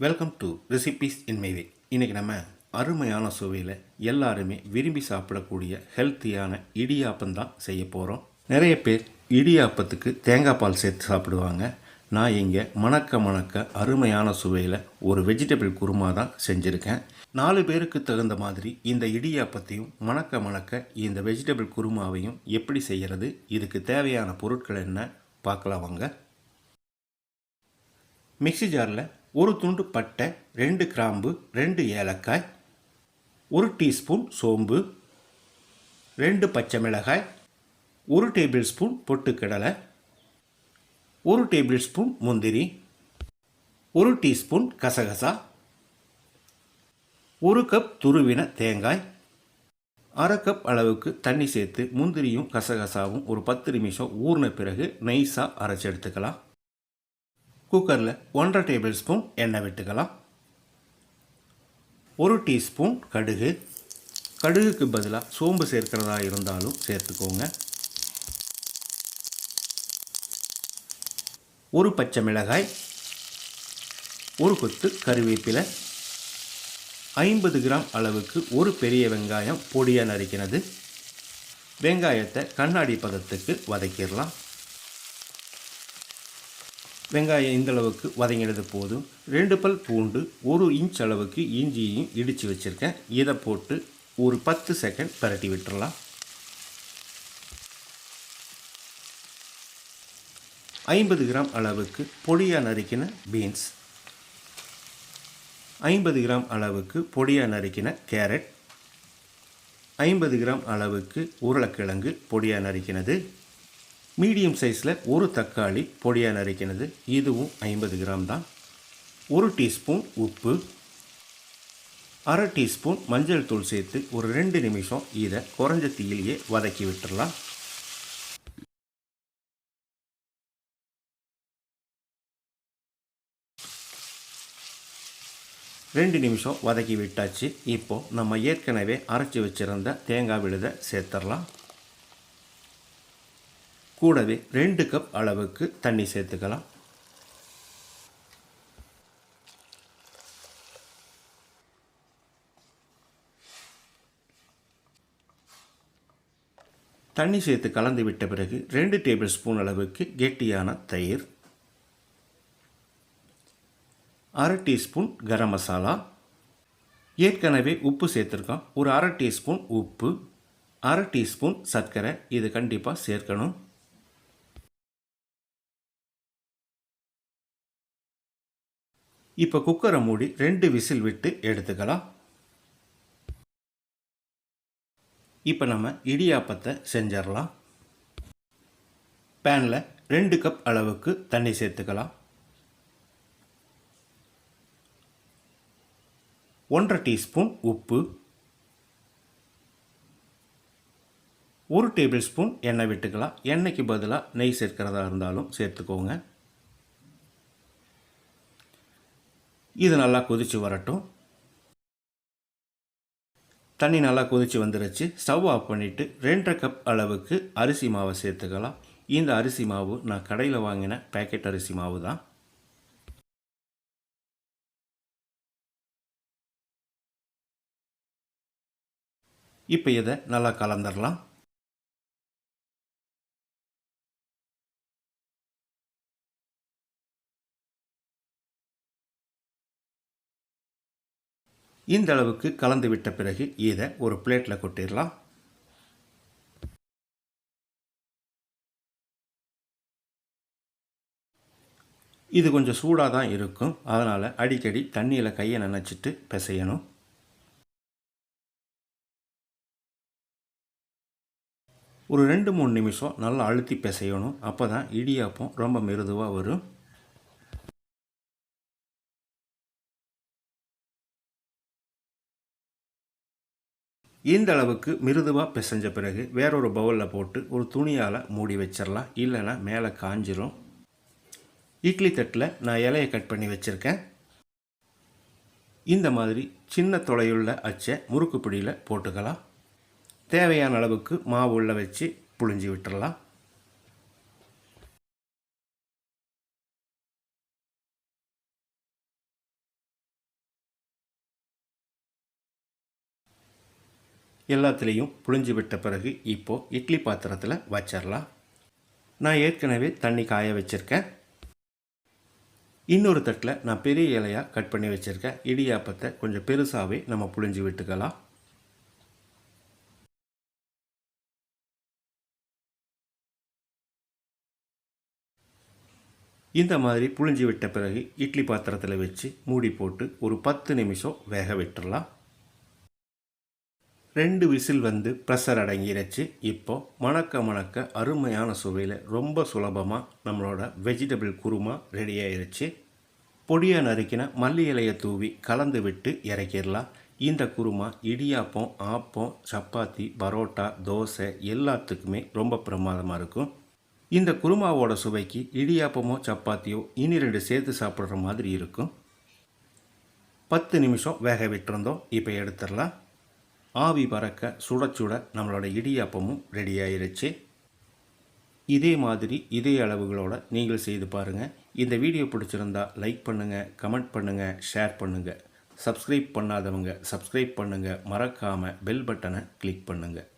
Welcome to recipes in my way. இன்றைக்கி நம்ம அருமையான சுவையில் எல்லாருமே விரும்பி சாப்பிடக்கூடிய ஹெல்த்தியான இடியாப்பம் தான் செய்ய போகிறோம். நிறைய பேர் இடியாப்பத்துக்கு தேங்காய் பால் சேர்த்து சாப்பிடுவாங்க. நான் இங்கே மணக்க அருமையான சுவையில் ஒரு வெஜிடபிள் குருமா தான் செஞ்சுருக்கேன். 4 பேருக்கு தகுந்த மாதிரி இந்த இடியாப்பத்தையும் மணக்க இந்த வெஜிடபிள் குருமாவையும் எப்படி செய்கிறது, இதுக்கு தேவையான பொருட்கள் என்ன பார்க்கலாம் வாங்க. மிக்ஸி ஜாரில் ஒரு துண்டு பட்டை, 2 கிராம்பு, 2 ஏலக்காய், 1 டீஸ்பூன் சோம்பு, 2 பச்சை மிளகாய், 1 டேபிள் ஸ்பூன் பொட்டுக்கடலை, 1 டேபிள் ஸ்பூன் முந்திரி, 1 டீஸ்பூன் கசகசா, 1 கப் துருவின தேங்காய், அரை கப் அளவுக்கு தண்ணி சேர்த்து முந்திரியும் கசகசாவும் ஒரு 10 நிமிஷம் ஊறின பிறகு நைஸாக அரைச்சி எடுத்துக்கலாம். குக்கரில் 1.5 டேபிள் ஸ்பூன் எண்ணெய் விட்டுக்கலாம். 1 டீஸ்பூன் கடுகு, கடுகுக்கு பதிலாக சோம்பு சேர்க்கிறதா இருந்தாலும் சேர்த்துக்கோங்க. 1 பச்சை மிளகாய், 1 கொத்து கருவேப்பிலை, 50 கிராம் அளவுக்கு 1 பெரிய வெங்காயம் பொடியாக நறுக்கினது. வெங்காயத்தை கண்ணாடி பதத்துக்கு வதக்கிடலாம். வெங்காயம் இந்த அளவுக்கு வதங்கினது போதும். 2 பல் பூண்டு, 1 இன்ச் அளவுக்கு இஞ்சியையும் இடித்து வச்சுருக்கேன். இதை போட்டு ஒரு 10 செகண்ட் பரட்டி விட்டுறலாம். 50 கிராம் அளவுக்கு பொடியாக நறுக்கின பீன்ஸ், 50 கிராம் அளவுக்கு பொடியாக நறுக்கின கேரட், 50 கிராம் அளவுக்கு உருளைக்கிழங்கு பொடியாக நறுக்கினது, மீடியம் சைஸில் 1 தக்காளி பொடியாக நறுக்கினது, இதுவும் 50 கிராம் தான். 1 டீஸ்பூன் உப்பு, அரை டீஸ்பூன் மஞ்சள் தூள் சேர்த்து ஒரு 2 நிமிஷம் இதை குறைஞ்ச தீயிலேயே வதக்கி விட்டுடலாம். ரெண்டு நிமிஷம் வதக்கி விட்டாச்சு. இப்போது நம்ம ஏற்கனவே அரைச்சி வச்சுருந்த தேங்காய் விழுதை சேர்த்துடலாம். கூடவே 2 கப் அளவுக்கு தண்ணி சேர்த்துக்கலாம். தண்ணி சேர்த்து கலந்து விட்ட பிறகு 2 டேபிள் ஸ்பூன் அளவுக்கு கெட்டியான தயிர், அரை டீஸ்பூன் கரம் மசாலா, ஏற்கனவே உப்பு சேர்த்துருக்கோம். ஒரு அரை டீஸ்பூன் உப்பு, அரை டீஸ்பூன் சர்க்கரை, இது கண்டிப்பாக சேர்க்கணும். இப்போ குக்கரை மூடி 2 விசில் விட்டு எடுத்துக்கலாம். இப்போ நம்ம இடியாப்பத்தை செஞ்சிடலாம். பேனில் 2 கப் அளவுக்கு தண்ணி சேர்த்துக்கலாம். 1.5 டீஸ்பூன் உப்பு, 1 டேபிள் ஸ்பூன் எண்ணெய் விட்டுக்கலாம். எண்ணெய்க்கு பதிலாக நெய் சேர்க்கிறதா இருந்தாலும் சேர்த்துக்கோங்க. இது நல்லா கொதித்து வரட்டும். தண்ணி நல்லா கொதித்து வந்துருச்சு. ஸ்டவ் ஆஃப் பண்ணிவிட்டு 2.5 கப் அளவுக்கு அரிசி மாவை சேர்த்துக்கலாம். இந்த அரிசி மாவு நான் கடையில் வாங்கின பேக்கெட் அரிசி மாவு தான். இப்போ இதை நல்லா கலந்துடலாம். இந்த அளவுக்கு கலந்து விட்ட பிறகு இதை ஒரு பிளேட்டில் கொட்டிடலாம். இது கொஞ்சம் சூடாக தான் இருக்கும், அதனால் அடிக்கடி தண்ணியில் கையை நனைச்சிட்டு பிசையணும். ஒரு 2-3 நிமிஷம் நல்லா அழுத்தி பிசையணும். அப்போ தான் இடியாப்பம் ரொம்ப மிருதுவாக வரும். இந்த அளவுக்கு மிருதுவாக பிசைஞ்ச பிறகு வேறொரு பவுலில் போட்டு ஒரு துணியால் மூடி வச்சிடலாம், இல்லைன்னா மேலே காஞ்சிரும். இட்லி தட்டில் நான் இலையை கட் பண்ணி வச்சுருக்கேன். இந்த மாதிரி சின்ன துளையுள்ள அச்சை முறுக்கு பிடியில் போட்டுக்கலாம். தேவையான அளவுக்கு மாவு உள்ள வச்சு புழிஞ்சி விட்டுடலாம். எல்லாத்துலேயும் புழிஞ்சு விட்ட பிறகு இப்போது இட்லி பாத்திரத்தில் வச்சிடலாம். நான் ஏற்கனவே தண்ணி காய வச்சுருக்கேன். இன்னொரு தட்டில் நான் பெரிய இலையாக கட் பண்ணி வச்சுருக்கேன் இடியாப்பத்தை கொஞ்சம் பெருசாகவே நம்ம புழிஞ்சு விட்டுக்கலாம். இந்த மாதிரி புழிஞ்சு விட்ட பிறகு இட்லி பாத்திரத்தில் வச்சு மூடி போட்டு ஒரு 10 நிமிஷம் வேக விட்டுடலாம். 2 விசில் வந்து ப்ரெஷர் அடங்கிருச்சு. இப்போது மணக்க மணக்க அருமையான சுவையில் ரொம்ப சுலபமாக நம்மளோட வெஜிடபிள் குருமா ரெடி ஆயிருச்சு. பொடியாக நறுக்கின மல்லி இலையை தூவி கலந்து விட்டு இறக்கிடலாம். இந்த குருமா இடியாப்பம், ஆப்பம், சப்பாத்தி, பரோட்டா, தோசை எல்லாத்துக்குமே ரொம்ப பிரமாதமாக இருக்கும். இந்த குருமாவோட சுவைக்கு இடியாப்பமோ சப்பாத்தியோ இனி 2 சேர்த்து சாப்பிட்ற மாதிரி இருக்கும். 10 நிமிஷம் வேக விட்டுருந்தோம். இப்போ எடுத்துடலாம். ஆவி பறக்க சுட சுட நம்மளோட இடியாப்பமும் ரெடி ஆயிருச்சு. இதே மாதிரி இதே அளவுகளோடு நீங்கள் செய்து பாருங்கள். இந்த வீடியோ பிடிச்சிருந்தா லைக் பண்ணுங்கள், கமெண்ட் பண்ணுங்கள், ஷேர் பண்ணுங்கள். சப்ஸ்கிரைப் பண்ணாதவங்க சப்ஸ்கிரைப் பண்ணுங்கள். மறக்காமல் பெல் பட்டனை கிளிக் பண்ணுங்கள்.